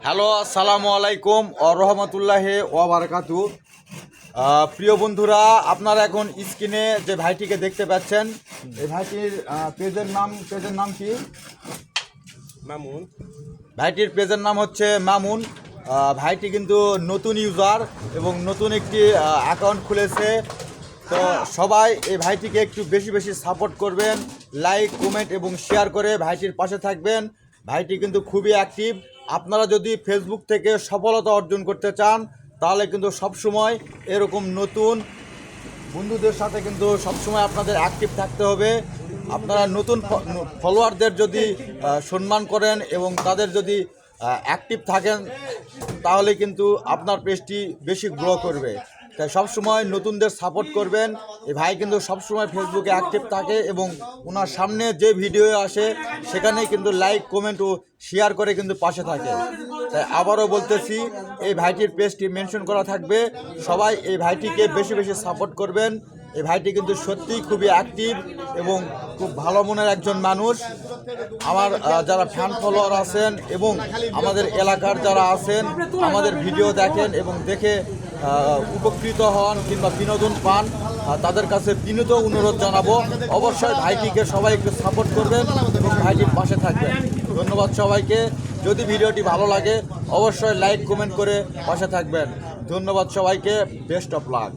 Hello, আসসালামু আলাইকুম ওয়া রাহমাতুল্লাহি ওয়া বারাকাতু। প্রিয় বন্ধুরা, আপনারা এখন স্ক্রিনে যে ভাইটিকে দেখতে পাচ্ছেন, এই ভাইটির পেজের নাম কি? মামুন। ভাইটির পেজের নাম হচ্ছে মামুন। ভাইটি কিন্তু নতুন ইউজার এবং নতুন একটি অ্যাকাউন্ট খুলেছে। তো সবাই এই ভাইটিকে একটু বেশি বেশি সাপোর্ট করবেন, লাইক কমেন্ট এবং শেয়ার করে ভাইটির পাশে থাকবেন। ভাইটি কিন্তু খুবই অ্যাক্টিভ। আপনারা যদি ফেসবুক থেকে সফলতা অর্জন করতে চান তাহলে কিন্তু সবসময় এরকম নতুন বন্ধুদের সাথে কিন্তু সবসময় আপনাদের অ্যাক্টিভ থাকতে হবে। আপনারা নতুন ফলোয়ারদের যদি সম্মান করেন এবং তাদের যদি অ্যাক্টিভ থাকেন তাহলে কিন্তু আপনার পেজটি বেশি গ্রো করবে। তাই সবসময় নতুনদের সাপোর্ট করবেন। এই ভাই কিন্তু সবসময় ফেসবুকে অ্যাক্টিভ থাকে এবং ওনার সামনে যে ভিডিও আসে সেখানেই কিন্তু লাইক কমেন্ট ও শেয়ার করে কিন্তু পাশে থাকে। তাই আবারও বলতেছি, এই ভাইটির পেজটি মেনশন করা থাকবে। সবাই এই ভাইটিকে বেশি বেশি সাপোর্ট করবেন। এই ভাইটি কিন্তু সত্যিই খুবই অ্যাক্টিভ এবং খুব ভালো মনের একজন মানুষ। আমার যারা ফ্যান ফলোয়ার আছেন এবং আমাদের এলাকার যারা আছেন, আমাদের ভিডিও দেখেন এবং দেখে উপকৃত হন কিংবা বিনোদন পান, তাদের কাছে বিনীত অনুরোধ জানাবো, অবশ্যই ভাইটিকে সবাই একটু সাপোর্ট করবেন এবং ভাইটির পাশে থাকবেন। ধন্যবাদ সবাইকে। যদি ভিডিওটি ভালো লাগে অবশ্যই লাইক কমেন্ট করে পাশে থাকবেন। ধন্যবাদ সবাইকে। Best of luck.